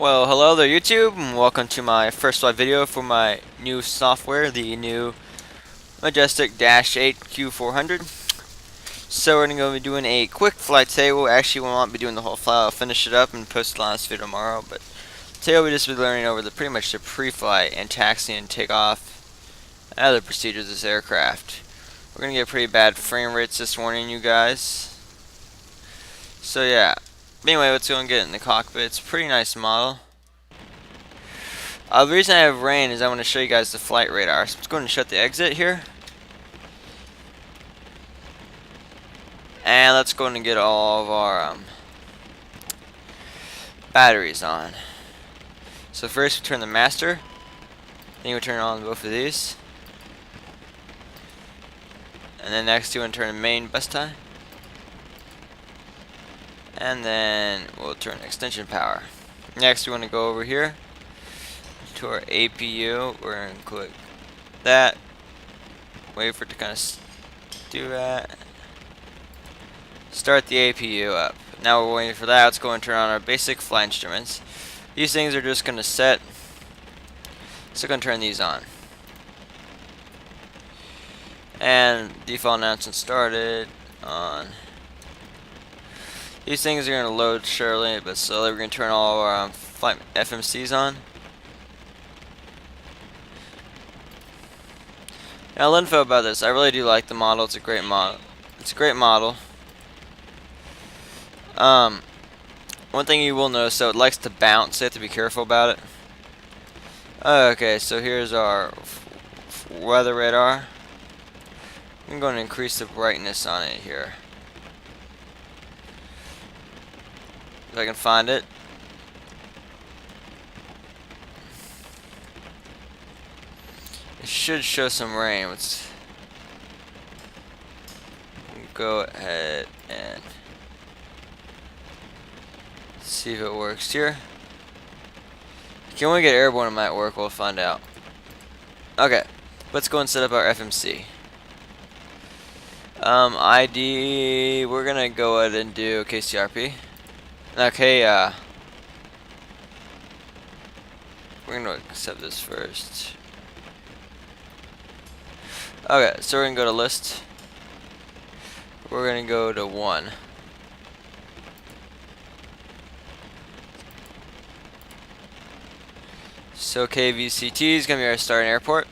Well, hello there YouTube, and welcome to my first flight video for my new software, the new Majestic Dash-8 Q400. So we're going to be doing a quick flight today. We'll not be doing the whole flight. I'll finish it up and post the last video tomorrow. But today we'll just be learning over pretty much the pre-flight and taxi and takeoff and other procedures of this aircraft. We're going to get pretty bad frame rates this morning, you guys. So yeah. Anyway, let's go and get it in the cockpit. It's a pretty nice model. The reason I have rain is I want to show you guys the flight radar. So let's go and shut the exit here. And let's go and get all of our batteries on. So first we turn the master. Then we turn on both of these. And then next we want to turn the main bus tie. And then we'll turn extension power. Next we want to go over here to our APU. We're going to click that. Wait for it to kind of do that. Start the APU up. Now we're waiting for that. Let's go and turn on our basic flight instruments. These things are just going to set. So we're going to turn these on. And default announcement started on. These things are going to load surely, but slowly we're going to turn all of our flight FMCs on. Now, a little info about this. I really do like the model. It's a great model. One thing you will notice, so it likes to bounce. So you have to be careful about it. Okay, so here's our weather radar. I'm going to increase the brightness on it here. If I can find it. It should show some rain. Let's go ahead and see if it works here. Can we get airborne? It might work. We'll find out. Okay, let's go and set up our FMC. ID. We're gonna go ahead and do KCRP. Okay, we're going to accept this first. Okay, so we're going to go to list. We're going to go to 1. So KVCT is going to be our starting airport.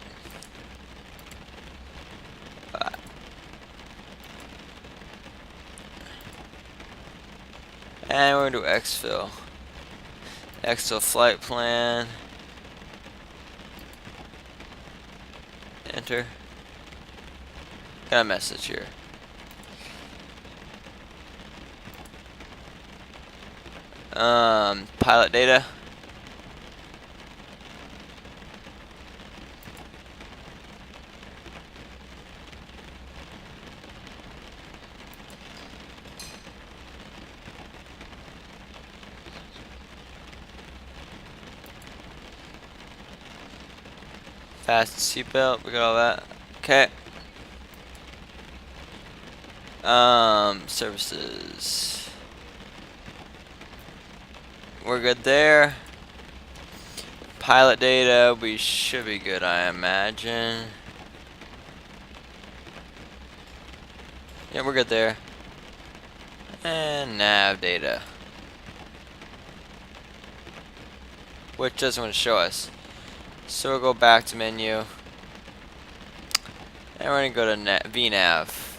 And we're going to do exfil. Exfil flight plan. Enter. Got a message here. Pilot data. Fast seatbelt, we got all that. Okay. Services. We're good there. Pilot data, we should be good, I imagine. Yeah, we're good there. And nav data. Which doesn't want to show us. So we'll go back to menu, and we're going to go to VNav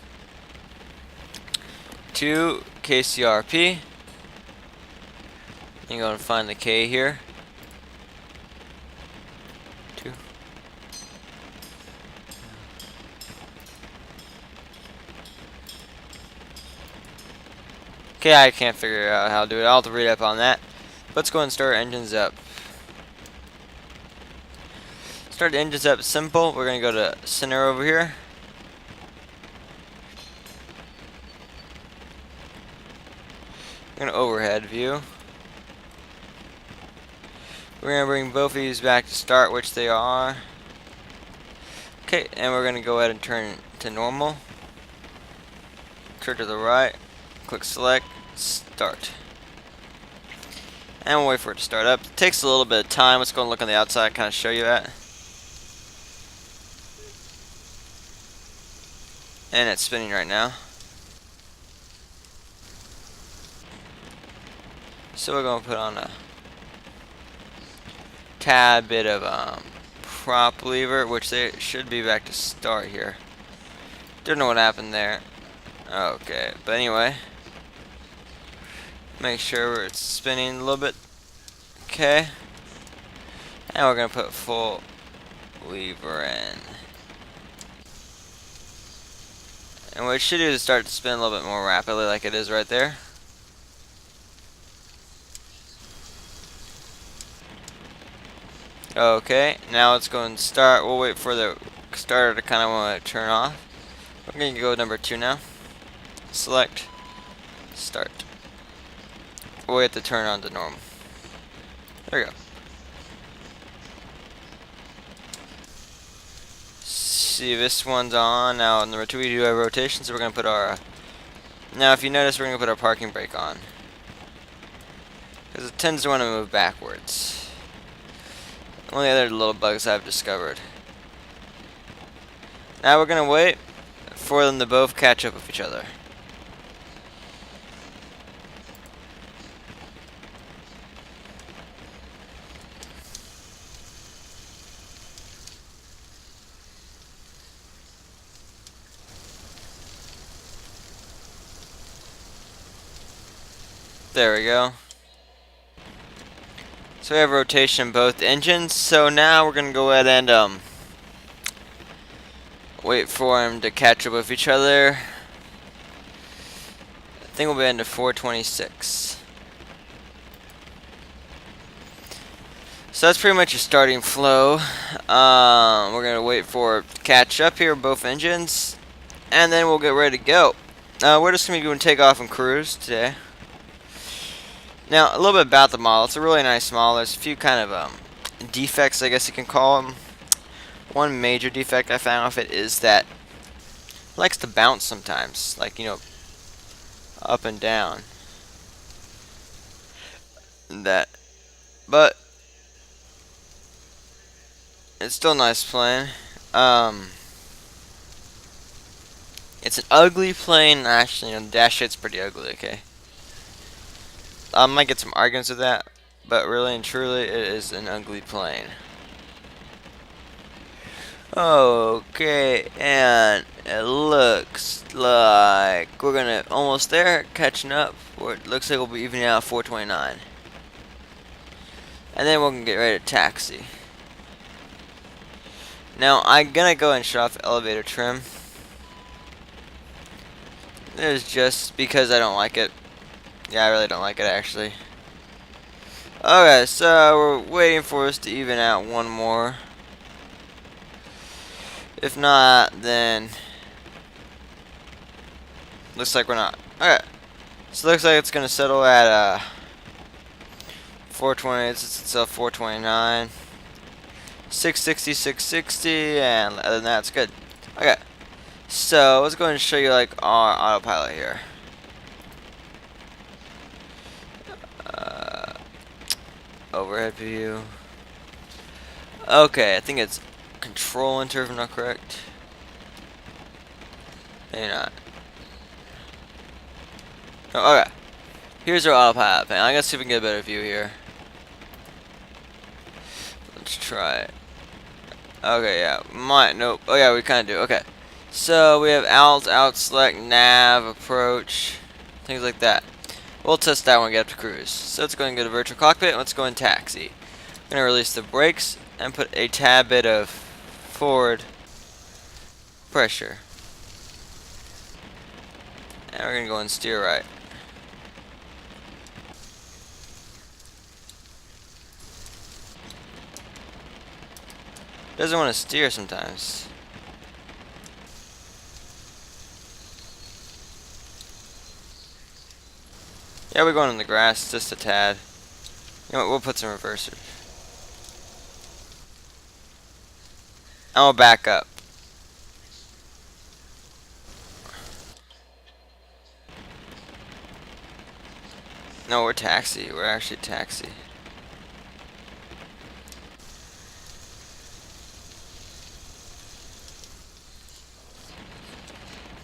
to KCRP. You go and find the K here. 2. Okay, I can't figure out how to do it. I'll have to read up on that. Let's go and start engines up. Start the engines up simple. We're going to go to center over here. We're going to overhead view. We're going to bring both of these back to start, which they are. Okay, and we're going to go ahead and turn to normal. Turn to the right. Click select. Start. And we'll wait for it to start up. It takes a little bit of time. Let's go and look on the outside, kind of show you that. And it's spinning right now. So we're going to put on a tad bit of prop lever, which they should be back to start here. Don't know what happened there. Okay, but anyway, make sure it's spinning a little bit. Okay, and we're gonna put full lever in, and what it should do is start to spin a little bit more rapidly, like it is right there. Okay, now it's going to start. We'll wait for the starter to kind of want to turn off. We're going to go number 2 now. Select, start. We'll wait to turn on to normal. There we go. See, this one's on. Now, number 2, we do have rotation, so we're going to put our... now, if you notice, we're going to put our parking brake on, because it tends to want to move backwards. Only other little bugs I've discovered. Now we're going to wait for them to both catch up with each other. There we go. So we have rotation in both engines. So now we're gonna go ahead and wait for them to catch up with each other. I think we'll be into 426. So that's pretty much your starting flow. We're gonna wait for it to catch up here, both engines, and then we'll get ready to go. We're just gonna be doing takeoff and cruise today. Now, a little bit about the model. It's a really nice model. There's a few kind of defects, I guess you can call them. One major defect I found with it is that it likes to bounce sometimes, like, you know, up and down. That, but it's still a nice plane. It's an ugly plane. Actually, you know, the Dash-8's pretty ugly. Okay. I might get some arguments with that, but really and truly, it is an ugly plane. Okay, and it looks like we're gonna almost there, catching up. Or it looks like we'll be evening out at 429, and then we're gonna get ready to taxi. Now I'm gonna go and shut off elevator trim. This is just because I don't like it. Yeah, I really don't like it, actually. Okay, so we're waiting for us to even out one more. If not, then looks like we're not. Okay, so it looks like it's gonna settle at 420. It's itself 429, 660, 660, and other than that, it's good. Okay, so let's go ahead and show you like our autopilot here. Overhead view. Okay, I think it's control enter if I'm not correct. Maybe not. Oh, okay. Here's our autopilot panel. I'm gonna see if we can get a better view here. Let's try it. Okay, yeah. Nope. Oh yeah, we kinda do. Okay. So we have alt, select, nav, approach, things like that. We'll test that when we get up to cruise. So let's go and go to virtual cockpit and let's go and taxi. I'm going to release the brakes and put a tad bit of forward pressure. And we're going to go and steer right. Doesn't want to steer sometimes. Yeah, we're going in the grass just a tad. You know what, we'll put some reversers. And we'll back up. No, we're taxi. We're actually taxi.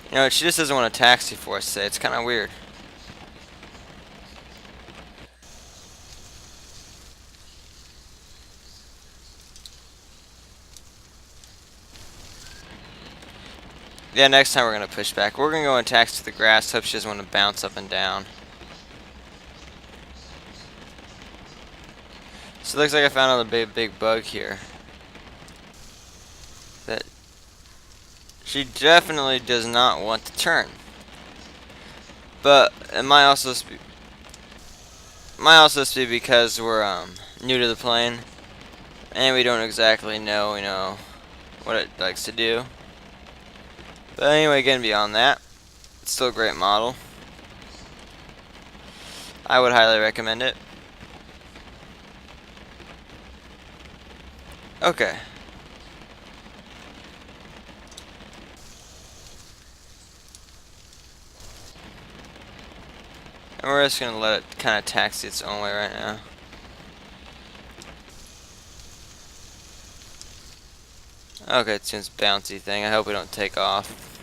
You know, she just doesn't want a taxi for us today. It's kind of weird. Yeah, next time we're going to push back. We're going to go and taxi to the grass. Hope she doesn't want to bounce up and down. So it looks like I found another big bug here. That she definitely does not want to turn. But it might also be because we're new to the plane and we don't exactly know, you know, what it likes to do. But anyway, again, beyond that, it's still a great model. I would highly recommend it. Okay. And we're just gonna let it kind of taxi its own way right now. Okay, it's this bouncy thing. I hope we don't take off.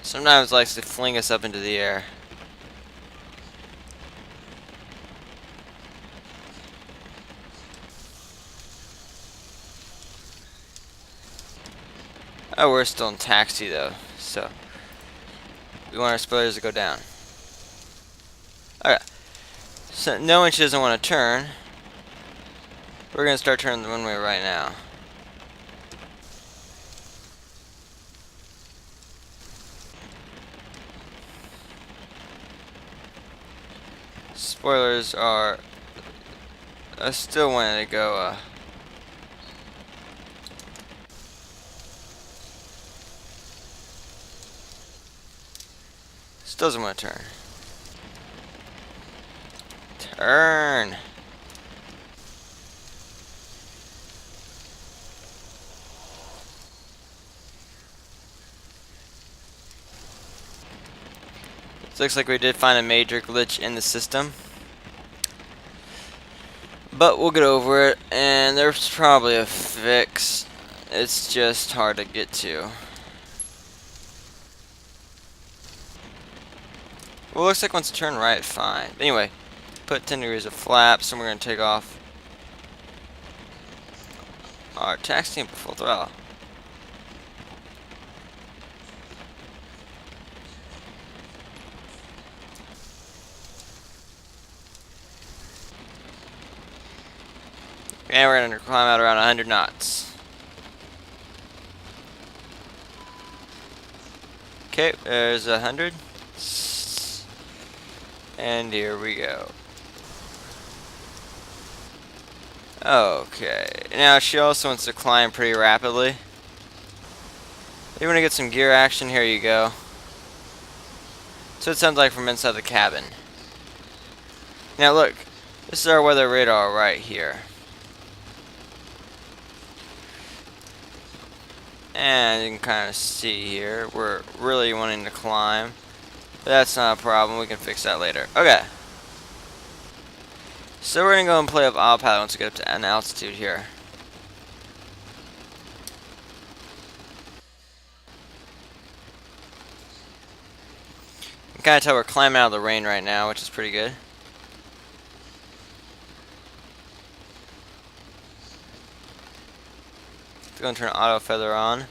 Sometimes it likes to fling us up into the air. Oh, we're still in taxi though, so we want our spoilers to go down. Okay, so knowing she doesn't want to turn, we're gonna start turning the runway right now. Spoilers are. I still wanted to go. Still doesn't want to turn. Turn. It looks like we did find a major glitch in the system. But we'll get over it, and there's probably a fix. It's just hard to get to. Well, it looks like once you turn right, fine. Anyway, put 10 degrees of flaps, and we're going to take off our taxi and put full throttle. And we're going to climb out around 100 knots. Okay, there's 100. And here we go. Okay, now she also wants to climb pretty rapidly. You want to get some gear action? Here you go. So it sounds like from inside the cabin. Now look, this is our weather radar right here. And you can kind of see here, we're really wanting to climb. But that's not a problem, we can fix that later. Okay. So we're going to go and play with autopilot once we get up to an altitude here. You can kind of tell we're climbing out of the rain right now, which is pretty good. Go and turn auto feather on.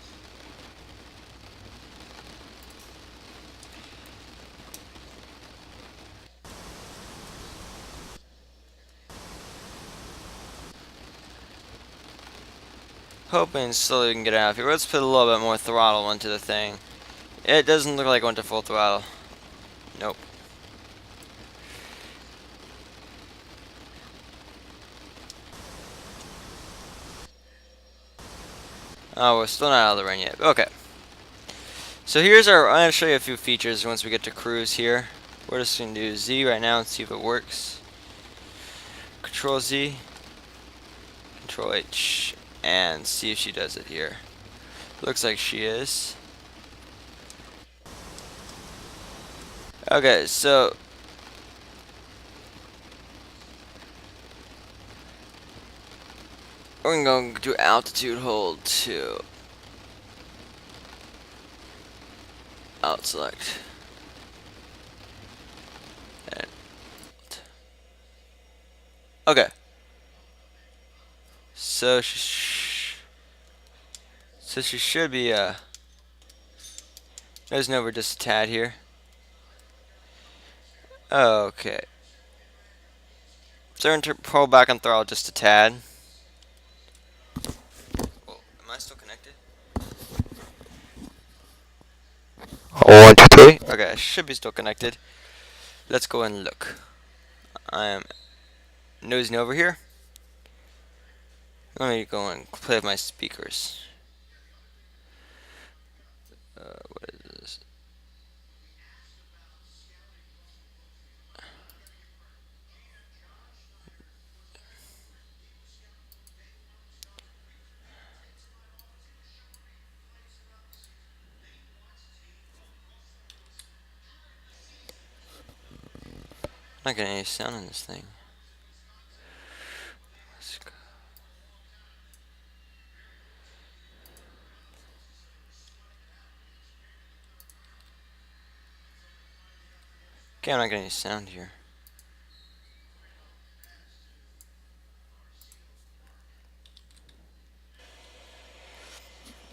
Hoping slowly we can get out of here. Let's put a little bit more throttle into the thing. It doesn't look like it went to full throttle. Nope. Oh, we're still not out of the rain yet. Okay. So here's I'm going to show you a few features once we get to cruise here. We're just going to do Z right now and see if it works. Control Z. Control H. And see if she does it here. Looks like she is. Okay, so we're going to do altitude hold to out select. And okay. So she should be nosing over just a tad here. Okay. So we're going to pull back on throttle just a tad. Oh, am I still connected? 1, 2, 3. Okay, I should be still connected. Let's go and look. I am nosing over here. Let me go and play with my speakers. What is this? I'm not getting any sound in this thing. Let's go. Okay, I'm not getting any sound here.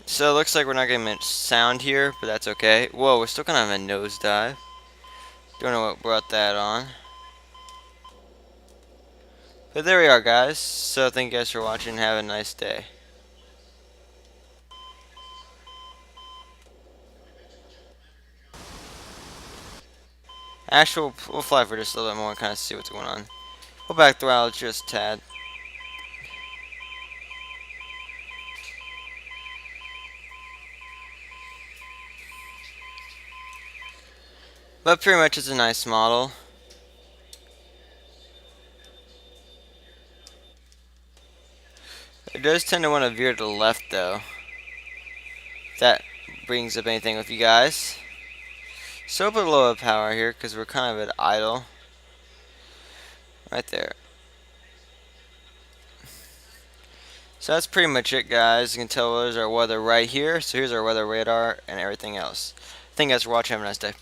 So it looks like we're not getting much sound here, but that's okay. Whoa, we're still gonna have a nosedive. Don't know what brought that on. But there we are, guys. So thank you guys for watching. Have a nice day. Actually, we'll fly for just a little bit more and kind of see what's going on. We'll back throttle just a tad. But pretty much it's a nice model. It does tend to want to veer to the left though. If that brings up anything with you guys. So we'll put a little power here because we're kind of at idle. Right there. So that's pretty much it, guys. You can tell there's our weather right here. So here's our weather radar and everything else. Thank you guys for watching. Have a nice day.